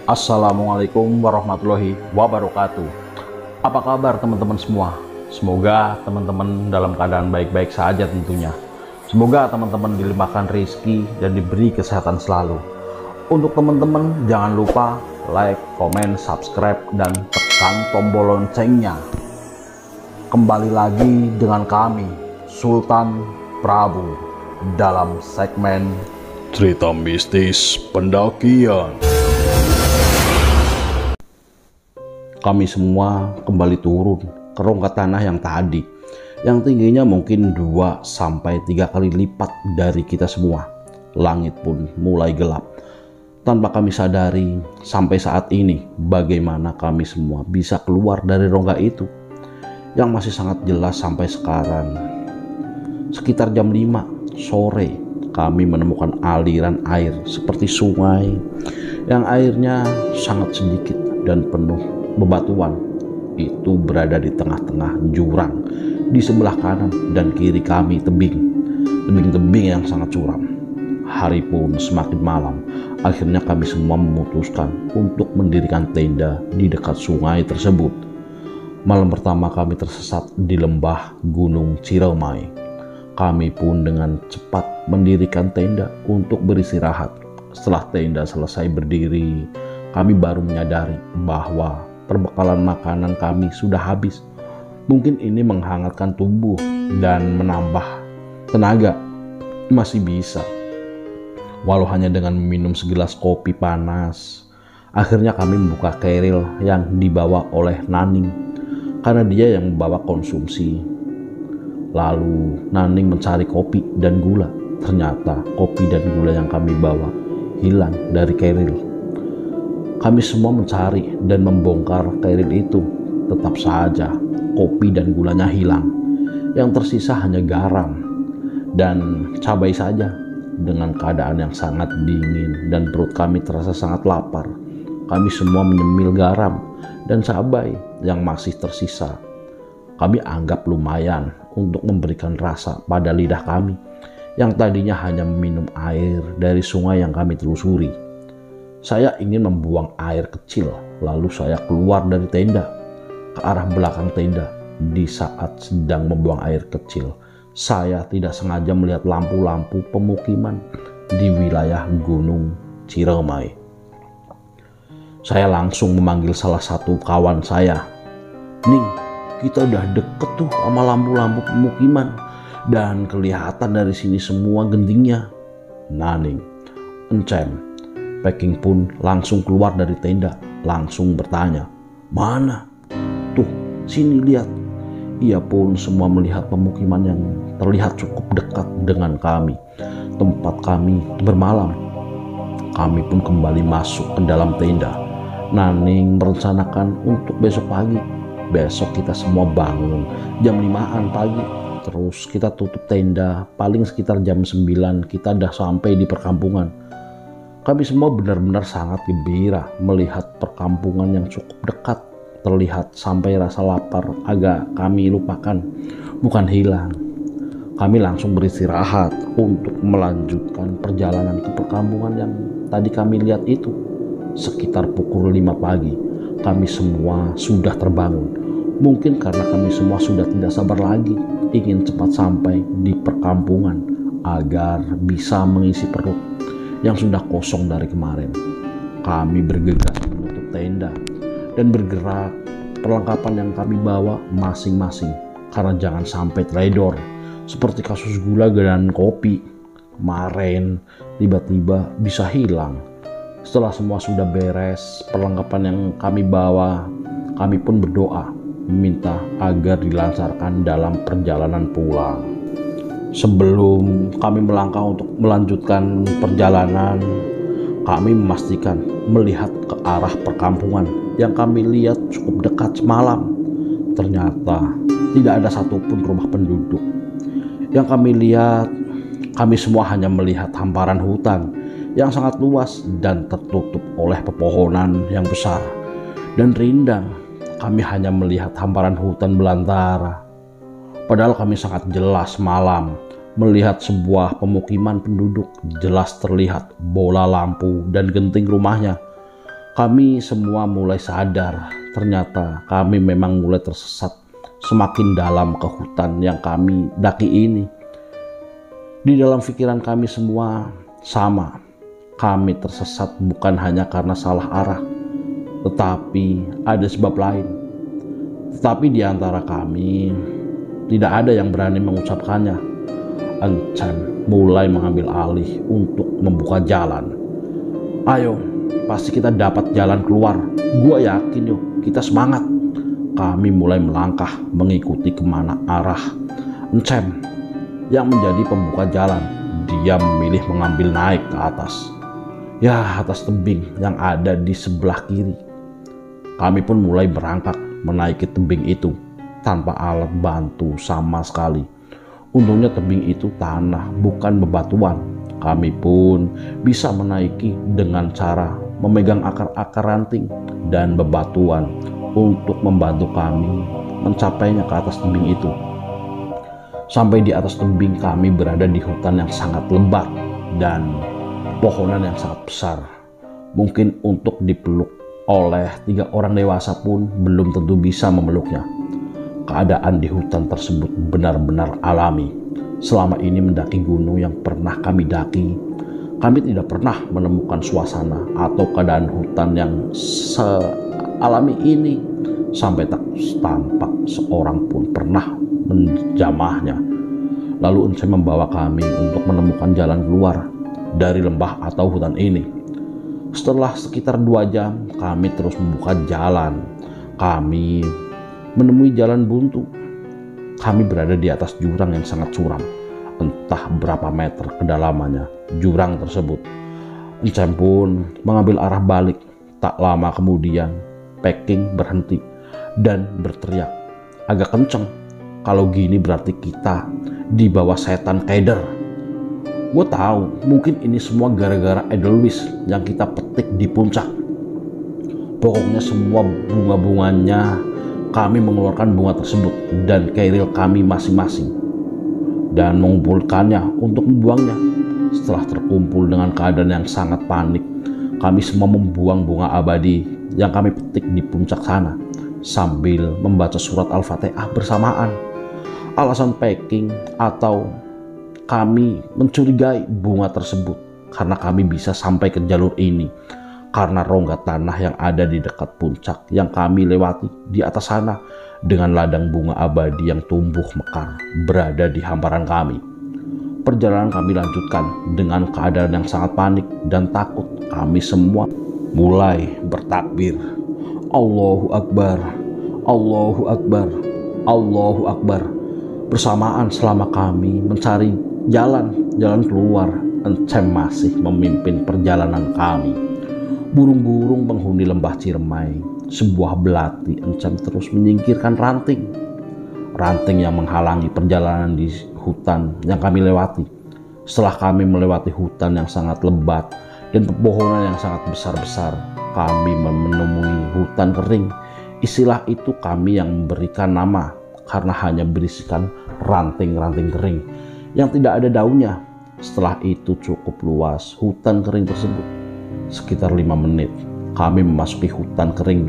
Assalamualaikum warahmatullahi wabarakatuh. Apa kabar teman-teman semua? Semoga teman-teman dalam keadaan baik-baik saja tentunya. Semoga teman-teman dilimpahkan rezeki dan diberi kesehatan selalu. Untuk teman-teman jangan lupa like, komen, subscribe, dan tekan tombol loncengnya. Kembali lagi dengan kami, Sultan Prabu, dalam segmen Cerita Mistis Pendakian. Kami semua kembali turun ke rongga tanah yang tadi, yang tingginya mungkin 2-3 kali lipat dari kita semua. Langit pun mulai gelap. Tanpa kami sadari, sampai saat ini bagaimana kami semua bisa keluar dari rongga itu, yang masih sangat jelas sampai sekarang. Sekitar jam 5 sore, kami menemukan aliran air seperti sungai, yang airnya sangat sedikit dan penuh bebatuan. Itu berada di tengah-tengah jurang. Di sebelah kanan dan kiri kami tebing-tebing yang sangat curam. Hari pun semakin malam. Akhirnya kami semua memutuskan untuk mendirikan tenda di dekat sungai tersebut. Malam pertama kami tersesat di lembah Gunung Ciremai. Kami pun dengan cepat mendirikan tenda untuk beristirahat. Setelah tenda selesai berdiri, kami baru menyadari bahwa perbekalan makanan kami sudah habis. Mungkin ini menghangatkan tubuh dan menambah tenaga masih bisa, walau hanya dengan meminum segelas kopi panas. Akhirnya kami membuka keril yang dibawa oleh Naning, karena dia yang membawa konsumsi. Lalu Naning mencari kopi dan gula. Ternyata kopi dan gula yang kami bawa hilang dari keril. Kami semua mencari dan membongkar keril itu. Tetap saja kopi dan gulanya hilang. Yang tersisa hanya garam dan cabai saja. Dengan keadaan yang sangat dingin dan perut kami terasa sangat lapar, kami semua menyemil garam dan cabai yang masih tersisa. Kami anggap lumayan untuk memberikan rasa pada lidah kami yang tadinya hanya meminum air dari sungai yang kami telusuri. Saya ingin membuang air kecil, lalu saya keluar dari tenda ke arah belakang tenda. Di saat sedang membuang air kecil, saya tidak sengaja melihat lampu-lampu pemukiman di wilayah Gunung Ciremai. Saya langsung memanggil salah satu kawan saya. "Ning, kita udah deket tuh sama lampu-lampu pemukiman dan kelihatan dari sini semua gentingnya." Naning, Encem, Packing pun langsung keluar dari tenda, langsung bertanya, "Mana?" "Tuh, sini lihat." Ia pun semua melihat pemukiman yang terlihat cukup dekat dengan kami, tempat kami bermalam. Kami pun kembali masuk ke dalam tenda. Naning merencanakan untuk besok pagi. Besok kita semua bangun jam 5-an pagi. Terus kita tutup tenda, paling sekitar jam 9 kita udah sampai di perkampungan. Kami semua benar-benar sangat gembira melihat perkampungan yang cukup dekat. Terlihat sampai rasa lapar agak kami lupakan, bukan hilang. Kami langsung beristirahat untuk melanjutkan perjalanan ke perkampungan yang tadi kami lihat itu. Sekitar pukul 5 pagi, kami semua sudah terbangun. Mungkin karena kami semua sudah tidak sabar lagi ingin cepat sampai di perkampungan agar bisa mengisi perut yang sudah kosong dari kemarin. Kami bergegas menutup tenda dan bergerak perlengkapan yang kami bawa masing-masing, karena jangan sampai teledor seperti kasus gula dan kopi kemarin tiba-tiba bisa hilang. Setelah semua sudah beres perlengkapan yang kami bawa, kami pun berdoa meminta agar dilancarkan dalam perjalanan pulang. Sebelum kami melangkah untuk melanjutkan perjalanan, kami memastikan melihat ke arah perkampungan yang kami lihat cukup dekat semalam. Ternyata tidak ada satupun rumah penduduk. Yang kami lihat, kami semua hanya melihat hamparan hutan yang sangat luas dan tertutup oleh pepohonan yang besar dan rindang. Kami hanya melihat hamparan hutan belantara. Padahal kami sangat jelas malam melihat sebuah pemukiman penduduk, jelas terlihat bola lampu dan genting rumahnya. Kami semua mulai sadar, ternyata kami memang mulai tersesat semakin dalam ke hutan yang kami daki ini. Di dalam pikiran kami semua sama, kami tersesat bukan hanya karena salah arah, tetapi ada sebab lain. Tetapi di antara kami tidak ada yang berani mengucapkannya. Encem mulai mengambil alih untuk membuka jalan. Ayo, pasti kita dapat jalan keluar. Gua yakin yuk, kita semangat. Kami mulai melangkah mengikuti kemana arah Encem yang menjadi pembuka jalan. Dia memilih mengambil naik ke atas. Ya, atas tebing yang ada di sebelah kiri. Kami pun mulai berangkat menaiki tebing itu tanpa alat bantu sama sekali. Untungnya tebing itu tanah, bukan bebatuan. Kami pun bisa menaiki dengan cara memegang akar-akar ranting dan bebatuan untuk membantu kami mencapainya ke atas tebing itu. Sampai di atas tebing kami berada di hutan yang sangat lebat dan pohonan yang sangat besar. Mungkin untuk dipeluk oleh 3 orang dewasa pun belum tentu bisa memeluknya. Keadaan di hutan tersebut benar-benar alami. Selama ini mendaki gunung yang pernah kami daki, kami tidak pernah menemukan suasana atau keadaan hutan yang sealami ini. Sampai tak tampak seorang pun pernah menjamahnya. Lalu Encem membawa kami untuk menemukan jalan keluar dari lembah atau hutan ini. Setelah sekitar 2 jam, kami terus membuka jalan. Kami menemui jalan buntu. Kami berada di atas jurang yang sangat curam. Entah berapa meter kedalamannya jurang tersebut. Encem pun mengambil arah balik. Tak lama kemudian, Peking berhenti dan berteriak agak kenceng. Kalau gini berarti kita di bawah setan keder. Gue tahu mungkin ini semua gara-gara edelweiss yang kita petik di puncak. Pokoknya semua bunga-bunganya kami mengeluarkan bunga tersebut dan keril kami masing-masing dan mengumpulkannya untuk membuangnya. Setelah terkumpul dengan keadaan yang sangat panik, kami semua membuang bunga abadi yang kami petik di puncak sana sambil membaca surat Al-Fatihah bersamaan. Alasan Peking atau kami mencurigai bunga tersebut karena kami bisa sampai ke jalur ini karena rongga tanah yang ada di dekat puncak yang kami lewati di atas sana dengan ladang bunga abadi yang tumbuh mekar berada di hamparan kami. Perjalanan kami lanjutkan dengan keadaan yang sangat panik dan takut. Kami semua mulai bertakbir, Allahu Akbar, Allahu Akbar, Allahu Akbar, bersamaan selama kami mencari jalan keluar. Encem masih memimpin perjalanan kami. Burung-burung penghuni lembah Ciremai, sebuah belati, Encem terus menyingkirkan ranting yang menghalangi perjalanan di hutan yang kami lewati. Setelah kami melewati hutan yang sangat lebat dan pepohonan yang sangat besar-besar, kami menemui hutan kering. Istilah itu kami yang memberikan nama karena hanya berisikan ranting-ranting kering yang tidak ada daunnya. Setelah itu cukup luas hutan kering tersebut. Sekitar 5 menit kami memasuki hutan kering.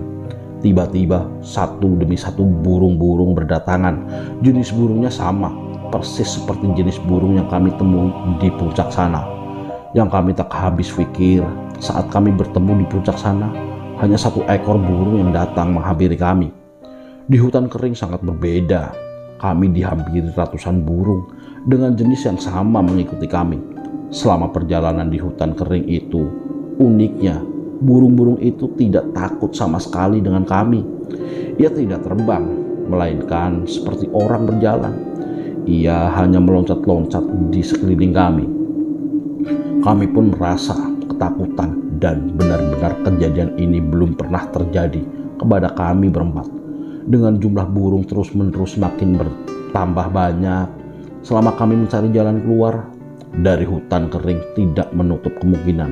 Tiba-tiba satu demi satu burung-burung berdatangan. Jenis burungnya sama persis seperti jenis burung yang kami temui di puncak sana. Yang kami tak habis pikir saat kami bertemu di puncak sana, hanya 1 ekor burung yang datang menghampiri kami. Di hutan kering sangat berbeda. Kami dihampiri ratusan burung dengan jenis yang sama mengikuti kami. Selama perjalanan di hutan kering itu, uniknya burung-burung itu tidak takut sama sekali dengan kami. Ia tidak terbang, melainkan seperti orang berjalan. Ia hanya meloncat-loncat di sekeliling kami. Kami pun merasa ketakutan dan benar-benar kejadian ini belum pernah terjadi kepada kami berempat. Dengan jumlah burung terus-menerus semakin bertambah banyak, selama kami mencari jalan keluar dari hutan kering, tidak menutup kemungkinan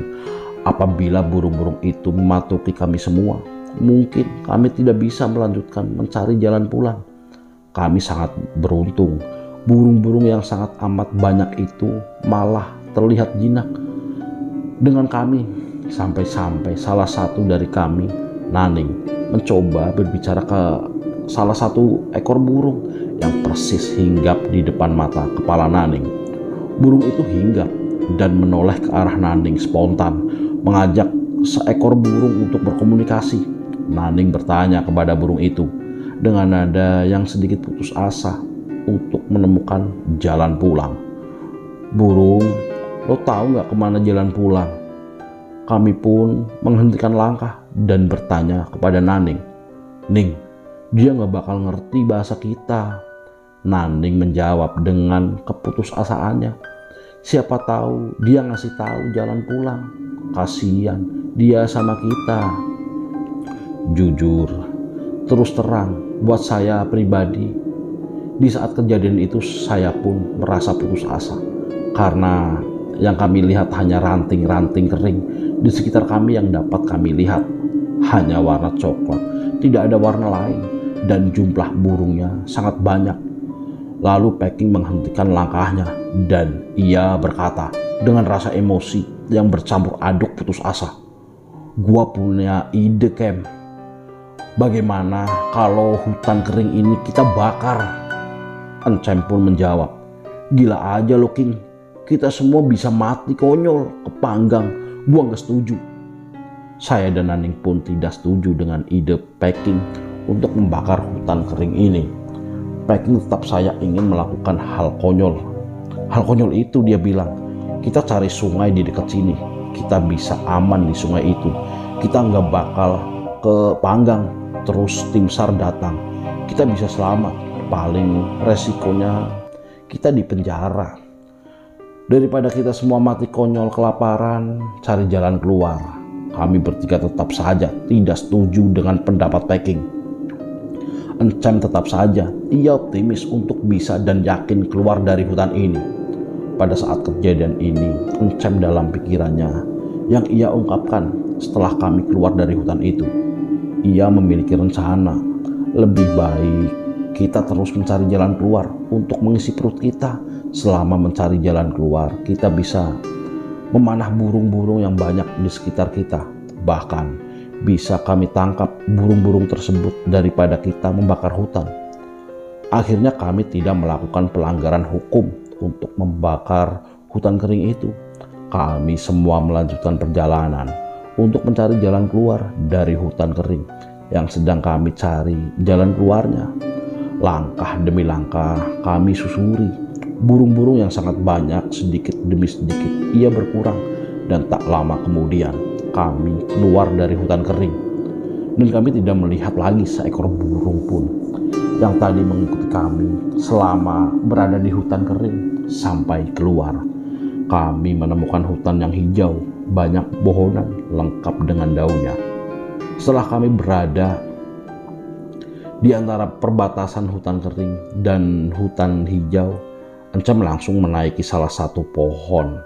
apabila burung-burung itu mematuhi kami semua, mungkin kami tidak bisa melanjutkan mencari jalan pulang. Kami sangat beruntung, burung-burung yang sangat amat banyak itu malah terlihat jinak dengan kami Sampai-sampai salah satu dari kami, Naning, mencoba berbicara ke salah satu ekor burung yang persis hinggap di depan mata kepala Naning. Burung itu hinggap dan menoleh ke arah Naning spontan, mengajak seekor burung untuk berkomunikasi. Naning bertanya kepada burung itu dengan nada yang sedikit putus asa untuk menemukan jalan pulang. "Burung, lo tahu gak kemana jalan pulang?" Kami pun menghentikan langkah dan bertanya kepada Naning. "Ning, dia gak bakal ngerti bahasa kita." Naning menjawab dengan keputusasaannya. "Siapa tahu dia ngasih tahu jalan pulang. Kasihan dia sama kita." Jujur, terus terang, buat saya pribadi, di saat kejadian itu saya pun merasa putus asa. Karena yang kami lihat hanya ranting-ranting kering di sekitar kami yang dapat kami lihat hanya warna coklat, tidak ada warna lain, dan jumlah burungnya sangat banyak. Lalu Packing menghentikan langkahnya dan ia berkata dengan rasa emosi yang bercampur aduk putus asa, "Gua punya ide, Kem. Bagaimana kalau hutan kering ini kita bakar?" Encem pun menjawab, "Gila aja lo, King. Kita semua bisa mati konyol, kepanggang. Gua gak setuju." Saya dan Naning pun tidak setuju dengan ide Packing untuk membakar hutan kering ini. Packing tetap saya ingin melakukan hal konyol. Hal konyol itu, dia bilang, "Kita cari sungai di dekat sini. Kita bisa aman di sungai itu. Kita nggak bakal kepanggang. Terus tim SAR datang. Kita bisa selamat. Paling resikonya kita di penjara. Daripada kita semua mati konyol kelaparan, cari jalan keluar." Kami bertiga tetap saja tidak setuju dengan pendapat Packing. Encem tetap saja, ia optimis untuk bisa dan yakin keluar dari hutan ini. Pada saat kejadian ini, Encem dalam pikirannya yang ia ungkapkan setelah kami keluar dari hutan itu, ia memiliki rencana. Lebih baik kita terus mencari jalan keluar untuk mengisi perut kita. Selama mencari jalan keluar, kita bisa memanah burung-burung yang banyak di sekitar kita. Bahkan bisa kami tangkap burung-burung tersebut daripada kita membakar hutan. Akhirnya kami tidak melakukan pelanggaran hukum untuk membakar hutan kering itu. Kami semua melanjutkan perjalanan untuk mencari jalan keluar dari hutan kering yang sedang kami cari jalan keluarnya. Langkah demi langkah kami susuri burung-burung yang sangat banyak. Sedikit demi sedikit ia berkurang dan tak lama kemudian kami keluar dari hutan kering dan kami tidak melihat lagi seekor burung pun yang tadi mengikuti kami selama berada di hutan kering sampai keluar. Kami menemukan hutan yang hijau, banyak pohonan lengkap dengan daunnya. Setelah kami berada di antara perbatasan hutan kering dan hutan hijau, Encem langsung menaiki salah satu pohon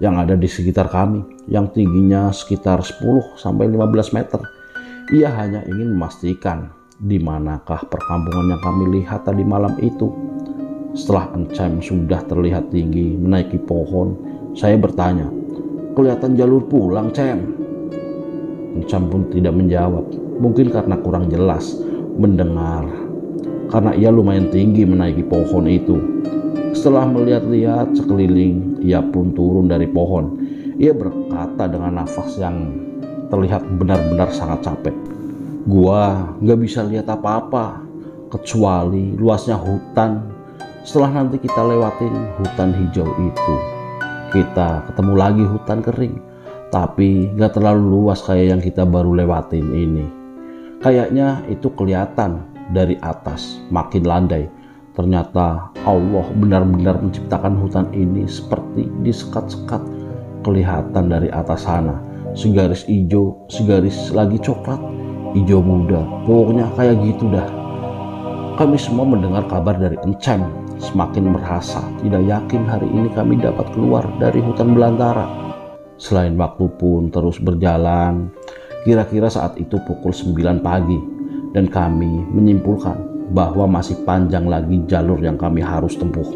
yang ada di sekitar kami, yang tingginya sekitar 10-15 meter. Ia hanya ingin memastikan di manakah perkampungan yang kami lihat tadi malam itu. Setelah Encem sudah terlihat tinggi menaiki pohon, saya bertanya, "Kelihatan jalur pulang, Cem?" Encem pun tidak menjawab, mungkin karena kurang jelas mendengar, karena ia lumayan tinggi menaiki pohon itu. Setelah melihat-lihat sekeliling, ia pun turun dari pohon. Ia berkata dengan nafas yang terlihat benar-benar sangat capek, "Gua gak bisa lihat apa-apa kecuali luasnya hutan. Setelah nanti kita lewatin hutan hijau itu, kita ketemu lagi hutan kering, tapi gak terlalu luas kayak yang kita baru lewatin ini. Kayaknya itu kelihatan dari atas makin landai. Ternyata Allah benar-benar menciptakan hutan ini seperti disekat-sekat. Kelihatan dari atas sana, segaris hijau, segaris lagi coklat, hijau muda. Pokoknya kayak gitu dah." Kami semua mendengar kabar dari Encem, semakin merasa tidak yakin hari ini kami dapat keluar dari hutan belantara. Selain waktu pun terus berjalan, kira-kira saat itu pukul 9 pagi, dan kami menyimpulkan bahwa masih panjang lagi jalur yang kami harus tempuh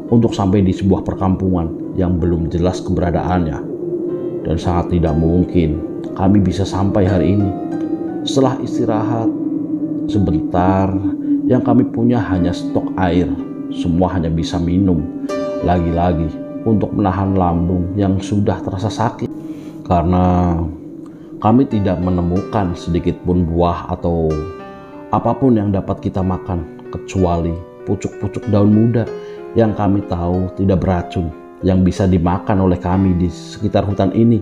untuk sampai di sebuah perkampungan yang belum jelas keberadaannya. dan sangat tidak mungkin kami bisa sampai hari ini. Setelah istirahat sebentar, yang kami punya hanya stok air. Semua hanya bisa minum. Lagi-lagi untuk menahan lambung yang sudah terasa sakit. Karena kami tidak menemukan sedikit pun buah atau apapun yang dapat kita makan, kecuali pucuk-pucuk daun muda yang kami tahu tidak beracun, yang bisa dimakan oleh kami di sekitar hutan ini.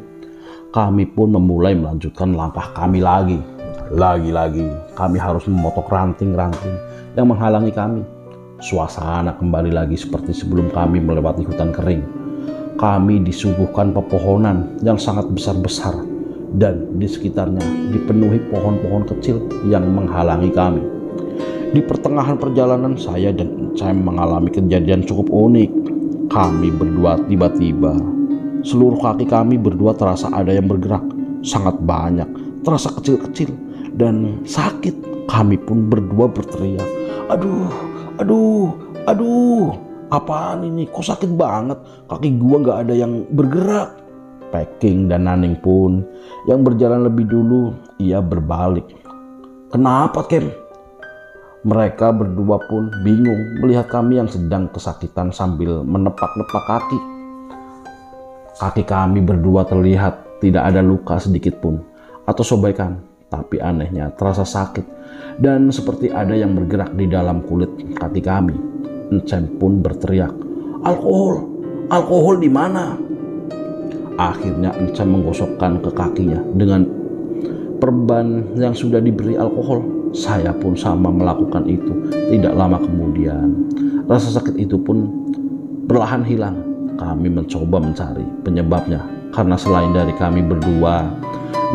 Kami pun memulai melanjutkan langkah kami lagi. Lagi-lagi kami harus memotong ranting-ranting yang menghalangi kami. Suasana kembali lagi seperti sebelum kami melewati hutan kering. Kami disuguhkan pepohonan yang sangat besar-besar, dan di sekitarnya dipenuhi pohon-pohon kecil yang menghalangi kami. Di pertengahan perjalanan, saya dan Encem mengalami kejadian cukup unik. Kami berdua tiba-tiba, seluruh kaki kami berdua terasa ada yang bergerak, sangat banyak, terasa kecil-kecil dan sakit. Kami pun berdua berteriak, aduh, aduh, aduh, apaan ini, kok sakit banget, kaki gua gak ada yang bergerak. Packing dan Naning pun yang berjalan lebih dulu, ia berbalik. Kenapa, Kem? Mereka berdua pun bingung melihat kami yang sedang kesakitan sambil menepak-nepak kaki. Kaki kami berdua terlihat tidak ada luka sedikit pun atau sobekan, tapi anehnya terasa sakit dan seperti ada yang bergerak di dalam kulit kaki kami. Encem pun berteriak, alkohol, alkohol di mana? Akhirnya Encem menggosokkan ke kakinya dengan perban yang sudah diberi alkohol. Saya pun sama melakukan itu. Tidak lama kemudian, rasa sakit itu pun perlahan hilang. Kami mencoba mencari penyebabnya, karena selain dari kami berdua,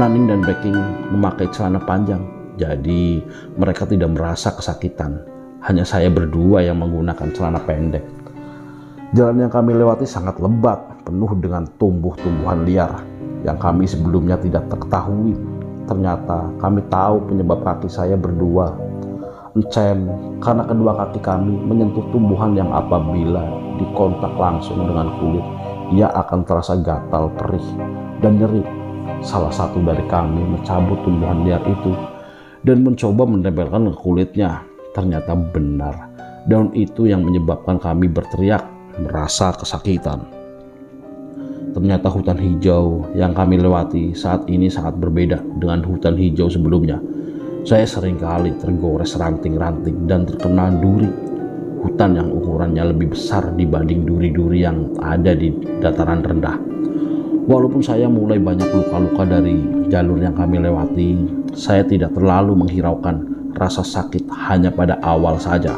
Naning dan Packing memakai celana panjang. Jadi mereka tidak merasa kesakitan. Hanya saya berdua yang menggunakan celana pendek. Jalan yang kami lewati sangat lebat, penuh dengan tumbuh-tumbuhan liar yang kami sebelumnya tidak ketahui. Ternyata kami tahu penyebab kaki saya berdua. Encem, karena kedua kaki kami menyentuh tumbuhan yang apabila dikontak langsung dengan kulit, ia akan terasa gatal, perih, dan nyeri. Salah satu dari kami mencabut tumbuhan liar itu dan mencoba menempelkan ke kulitnya. Ternyata benar, daun itu yang menyebabkan kami berteriak, merasa kesakitan. Ternyata hutan hijau yang kami lewati saat ini sangat berbeda dengan hutan hijau sebelumnya. Saya seringkali tergores ranting-ranting dan terkena duri. Hutan yang ukurannya lebih besar dibanding duri-duri yang ada di dataran rendah. Walaupun saya mulai banyak luka-luka dari jalur yang kami lewati, saya tidak terlalu menghiraukan rasa sakit hanya pada awal saja.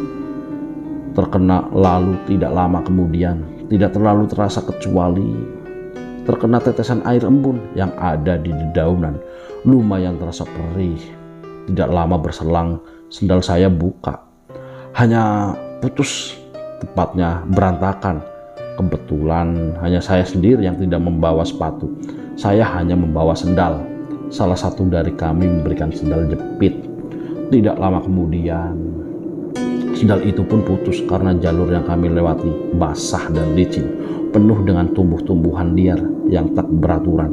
Terkena lalu tidak lama kemudian, tidak terlalu terasa kecuali terkena tetesan air embun yang ada di dedaunan. Lumayan terasa perih. Tidak lama berselang, sendal saya buka. Hanya putus, tepatnya berantakan. Kebetulan hanya saya sendiri yang tidak membawa sepatu. Saya hanya membawa sendal. Salah satu dari kami memberikan sendal jepit. Tidak lama kemudian, sendal itu pun putus karena jalur yang kami lewati basah dan licin, penuh dengan tumbuh-tumbuhan liar yang tak beraturan.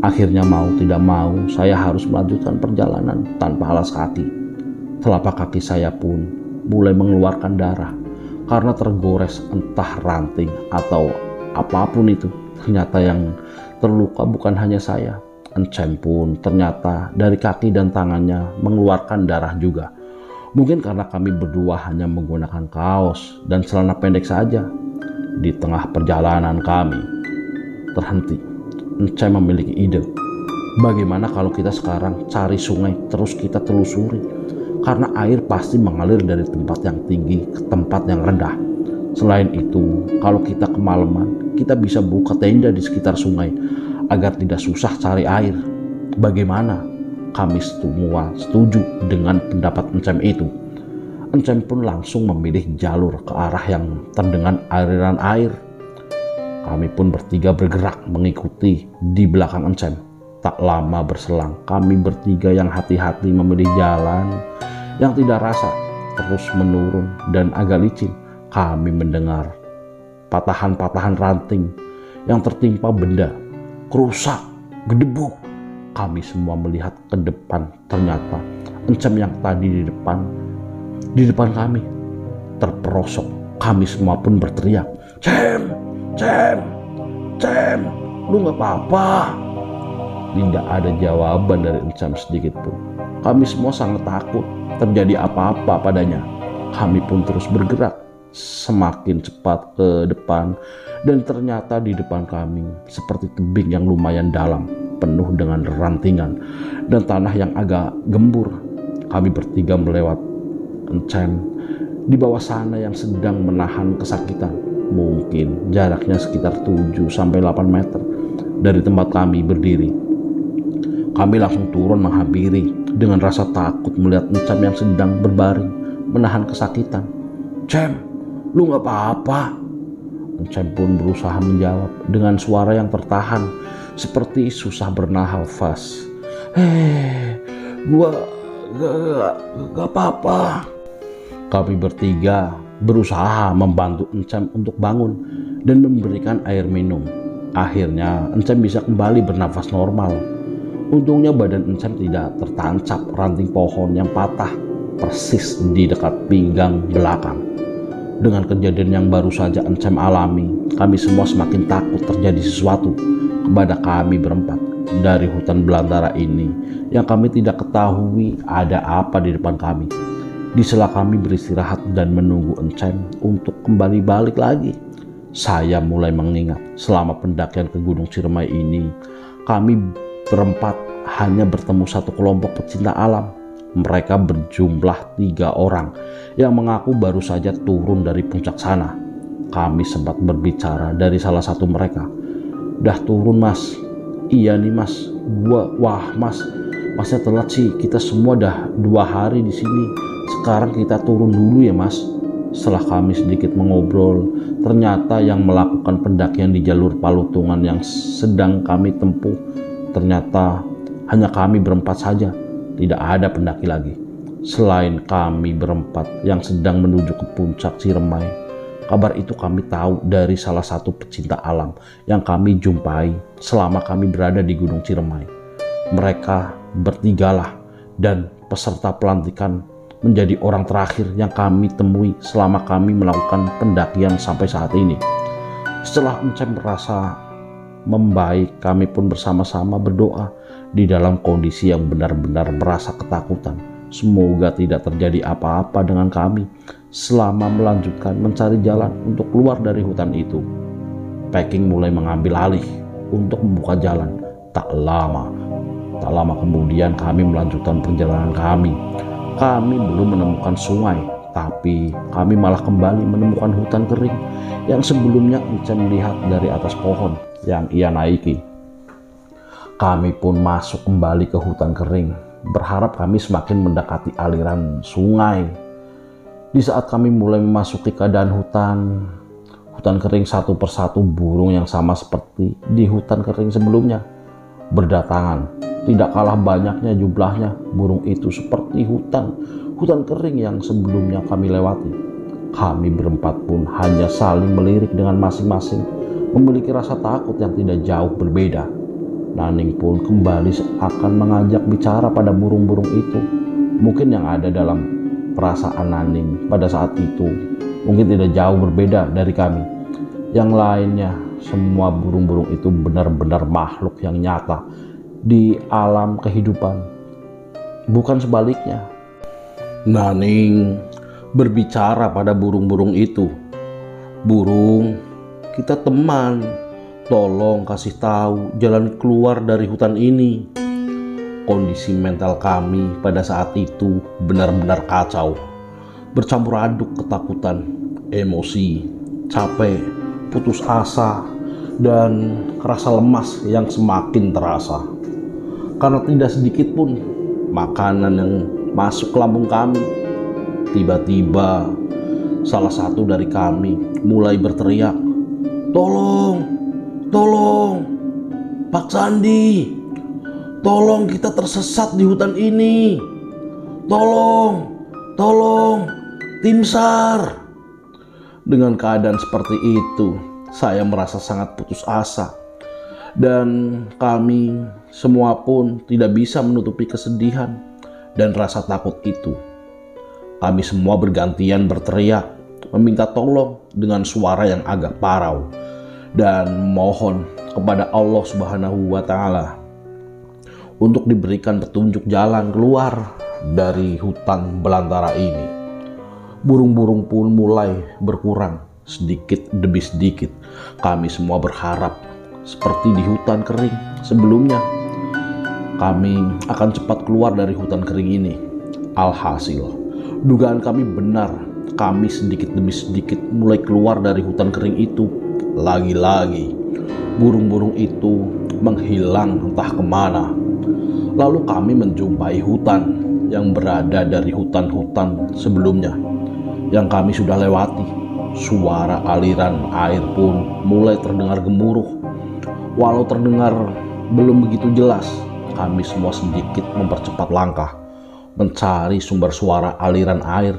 Akhirnya mau tidak mau, saya harus melanjutkan perjalanan tanpa alas kaki. Telapak kaki saya pun mulai mengeluarkan darah karena tergores entah ranting atau apapun itu. Ternyata yang terluka bukan hanya saya. Encem pun ternyata dari kaki dan tangannya mengeluarkan darah juga. Mungkin karena kami berdua hanya menggunakan kaos dan celana pendek saja. Di tengah perjalanan kami terhenti. Encem memiliki ide. Bagaimana kalau kita sekarang cari sungai terus kita telusuri? Karena air pasti mengalir dari tempat yang tinggi ke tempat yang rendah. Selain itu, kalau kita kemalaman, kita bisa buka tenda di sekitar sungai agar tidak susah cari air. Bagaimana? Kami semua setuju dengan pendapat Encem itu. Encem pun langsung memilih jalur ke arah yang terdengar aliran air. Kami pun bertiga bergerak mengikuti di belakang Encem. Tak lama berselang, kami bertiga yang hati-hati memilih jalan yang tidak rasa, terus menurun dan agak licin. Kami mendengar patahan-patahan ranting yang tertimpa benda. kerusak, gedebuk. Kami semua melihat ke depan. Ternyata Encem yang tadi di depan kami terperosok. Kami semua pun berteriak, Cem, Cem, Cem, lu gak apa-apa? Tidak ada jawaban dari Encem sedikit pun. Kami semua sangat takut terjadi apa-apa padanya. Kami pun terus bergerak semakin cepat ke depan, dan ternyata di depan kami seperti tebing yang lumayan dalam, penuh dengan rantingan dan tanah yang agak gembur. Kami bertiga melewat Encem di bawah sana yang sedang menahan kesakitan. Mungkin jaraknya sekitar 7-8 meter dari tempat kami berdiri. Kami langsung turun menghampiri dengan rasa takut melihat Encem yang sedang berbaring menahan kesakitan. Cem, lu gak apa-apa? Encem pun berusaha menjawab dengan suara yang tertahan, seperti susah bernafas. Gua gak apa-apa. Kami bertiga berusaha membantu Encem untuk bangun dan memberikan air minum. Akhirnya Encem bisa kembali bernafas normal. Untungnya badan Encem tidak tertancap ranting pohon yang patah persis di dekat pinggang belakang. Dengan kejadian yang baru saja Encem alami, kami semua semakin takut terjadi sesuatu kepada kami berempat dari hutan belantara ini yang kami tidak ketahui ada apa di depan kami. Di sela kami beristirahat dan menunggu Encem untuk kembali balik lagi, saya mulai mengingat selama pendakian ke Gunung Ciremai ini, kami berempat hanya bertemu satu kelompok pecinta alam. Mereka berjumlah 3 orang yang mengaku baru saja turun dari puncak sana. Kami sempat berbicara dari salah satu mereka. Dah turun mas? Iya nih mas. Wah mas, masnya telat sih. Kita semua dah 2 hari di sini. Sekarang kita turun dulu ya mas. Setelah kami sedikit mengobrol, ternyata yang melakukan pendakian di jalur Palutungan yang sedang kami tempuh ternyata hanya kami berempat saja. Tidak ada pendaki lagi selain kami berempat yang sedang menuju ke puncak Ciremai. Kabar itu kami tahu dari salah satu pecinta alam yang kami jumpai selama kami berada di Gunung Ciremai. Mereka bertigalah dan peserta pelantikan menjadi orang terakhir yang kami temui selama kami melakukan pendakian sampai saat ini. Setelah Encem merasa membaik, kami pun bersama-sama berdoa di dalam kondisi yang benar-benar merasa ketakutan. Semoga tidak terjadi apa-apa dengan kami selama melanjutkan mencari jalan untuk keluar dari hutan itu. Packing mulai mengambil alih untuk membuka jalan. Tak lama kemudian kami melanjutkan perjalanan kami. Kami belum menemukan sungai, tapi kami malah kembali menemukan hutan kering yang sebelumnya Encem melihat dari atas pohon yang ia naiki. Kami pun masuk kembali ke hutan kering, berharap kami semakin mendekati aliran sungai. Di saat kami mulai memasuki keadaan hutan kering, satu persatu burung yang sama seperti di hutan kering sebelumnya berdatangan. Tidak kalah banyaknya jumlahnya, burung itu seperti hutan kering yang sebelumnya kami lewati. Kami berempat pun hanya saling melirik dengan masing-masing memiliki rasa takut yang tidak jauh berbeda. Naning pun kembali akan mengajak bicara pada burung-burung itu. Mungkin yang ada dalam perasaan Naning pada saat itu mungkin tidak jauh berbeda dari kami. Yang lainnya, semua burung-burung itu benar-benar makhluk yang nyata di alam kehidupan, bukan sebaliknya. Naning berbicara pada burung-burung itu. Burung, kita teman. Tolong kasih tahu jalan keluar dari hutan ini. Kondisi mental kami pada saat itu benar-benar kacau. Bercampur aduk ketakutan, emosi, capek, putus asa, dan rasa lemas yang semakin terasa. Karena tidak sedikit pun makanan yang masuk ke lambung kami. Tiba-tiba salah satu dari kami mulai berteriak, Tolong, Pak Sandi, tolong kita tersesat di hutan ini. Tolong, tim SAR. Dengan keadaan seperti itu, saya merasa sangat putus asa Dan kami semua pun tidak bisa menutupi kesedihan dan rasa takut itu. Kami semua bergantian berteriak, meminta tolong dengan suara yang agak parau, dan mohon kepada Allah Subhanahu wa Ta'ala untuk diberikan petunjuk jalan keluar dari hutan belantara ini. Burung-burung pun mulai berkurang sedikit demi sedikit. Kami semua berharap seperti di hutan kering sebelumnya, kami akan cepat keluar dari hutan kering ini. Alhasil, dugaan kami benar. Kami sedikit demi sedikit mulai keluar dari hutan kering itu. Lagi-lagi, burung-burung itu menghilang entah kemana. Lalu kami menjumpai hutan yang berada dari hutan-hutan sebelumnya yang kami sudah lewati. Suara aliran air pun mulai terdengar gemuruh. Walau terdengar belum begitu jelas, kami semua sedikit mempercepat langkah, mencari sumber suara aliran air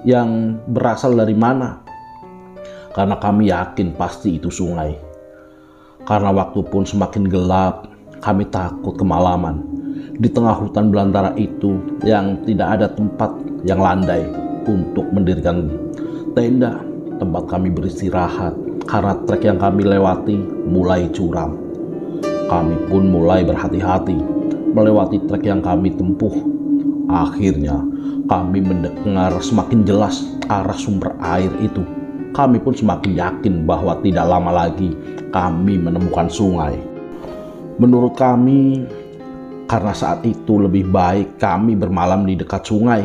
yang berasal dari mana. Karena kami yakin pasti itu sungai. Karena waktu pun semakin gelap, kami takut kemalaman. Di tengah hutan belantara itu yang tidak ada tempat yang landai untuk mendirikan tenda, tempat kami beristirahat, karena trek yang kami lewati mulai curam. Kami pun mulai berhati-hati melewati trek yang kami tempuh. Akhirnya kami mendengar semakin jelas arah sumber air itu. Kami pun semakin yakin bahwa tidak lama lagi kami menemukan sungai. Menurut kami, karena saat itu lebih baik kami bermalam di dekat sungai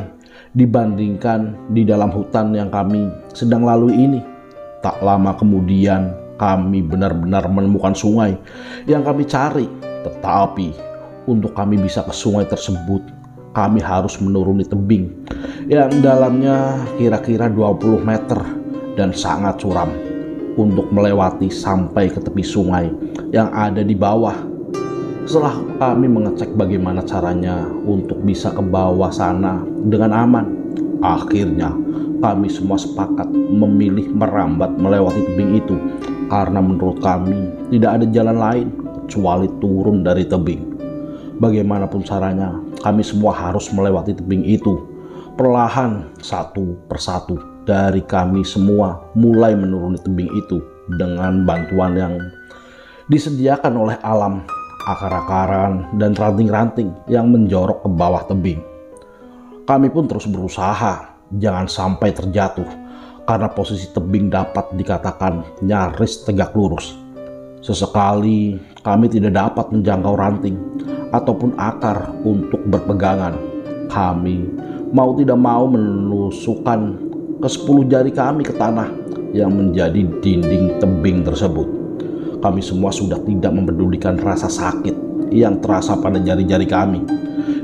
dibandingkan di dalam hutan yang kami sedang lalui ini. Tak lama kemudian kami benar-benar menemukan sungai yang kami cari. Tetapi untuk kami bisa ke sungai tersebut, kami harus menuruni tebing yang dalamnya kira-kira 20 meter dan sangat curam untuk melewati sampai ke tepi sungai yang ada di bawah. Setelah kami mengecek bagaimana caranya untuk bisa ke bawah sana dengan aman, akhirnya kami semua sepakat memilih merambat melewati tebing itu karena menurut kami tidak ada jalan lain kecuali turun dari tebing. Bagaimanapun caranya, kami semua harus melewati tebing itu. Perlahan, satu persatu dari kami semua mulai menuruni tebing itu dengan bantuan yang disediakan oleh alam, akar-akaran dan ranting-ranting yang menjorok ke bawah tebing. Kami pun terus berusaha jangan sampai terjatuh karena posisi tebing dapat dikatakan nyaris tegak lurus. Sesekali kami tidak dapat menjangkau ranting ataupun akar untuk berpegangan. Kami mau tidak mau menusukkan ke-10 jari kami ke tanah yang menjadi dinding tebing tersebut. Kami semua sudah tidak mempedulikan rasa sakit yang terasa pada jari-jari kami.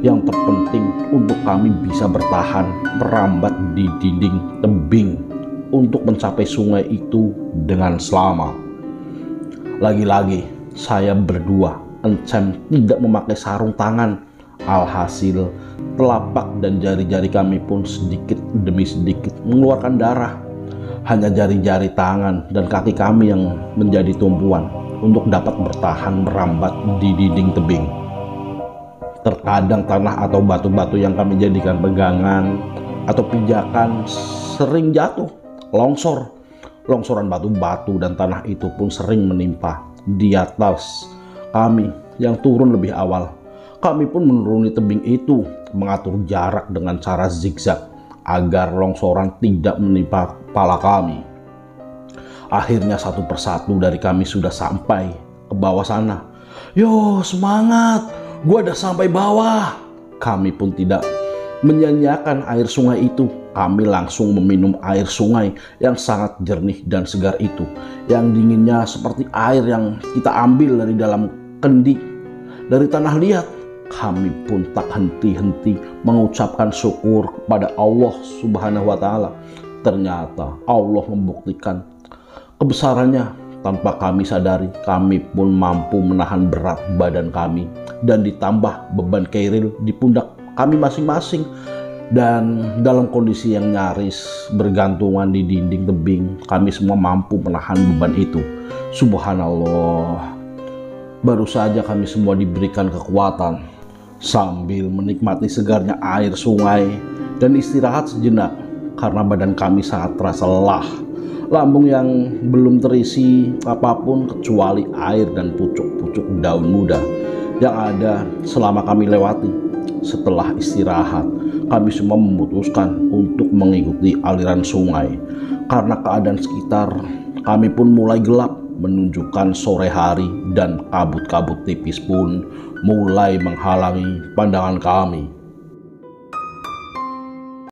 Yang terpenting untuk kami bisa bertahan merambat di dinding tebing untuk mencapai sungai itu dengan selamat. Lagi-lagi saya berdua encem tidak memakai sarung tangan. Alhasil telapak dan jari-jari kami pun sedikit demi sedikit mengeluarkan darah. Hanya jari-jari tangan dan kaki kami yang menjadi tumpuan untuk dapat bertahan merambat di dinding tebing. Terkadang tanah atau batu-batu yang kami jadikan pegangan atau pijakan sering jatuh, longsoran batu-batu dan tanah itu pun sering menimpa di atas kami yang turun lebih awal. Kami pun menuruni tebing itu, mengatur jarak dengan cara zigzag agar longsoran tidak menimpa kepala kami. Akhirnya satu persatu dari kami sudah sampai ke bawah sana. Yo, semangat! Gua udah sampai bawah. Kami pun tidak menyanyiakan air sungai itu. Kami langsung meminum air sungai yang sangat jernih dan segar itu. Yang dinginnya seperti air yang kita ambil dari dalam kendi, dari tanah liat. Kami pun tak henti-henti mengucapkan syukur kepada Allah Subhanahu wa Ta'ala. Ternyata Allah membuktikan kebesarannya. Tanpa kami sadari, kami pun mampu menahan berat badan kami dan ditambah beban keril di pundak kami masing-masing. Dan dalam kondisi yang nyaris bergantungan di dinding tebing, kami semua mampu menahan beban itu. Subhanallah. Baru saja kami semua diberikan kekuatan sambil menikmati segarnya air sungai dan istirahat sejenak karena badan kami sangat terasa lelah. Lambung yang belum terisi apapun kecuali air dan pucuk-pucuk daun muda yang ada selama kami lewati. Setelah istirahat, kami semua memutuskan untuk mengikuti aliran sungai. Karena keadaan sekitar, kami pun mulai gelap, menunjukkan sore hari dan kabut-kabut tipis pun mulai menghalangi pandangan kami.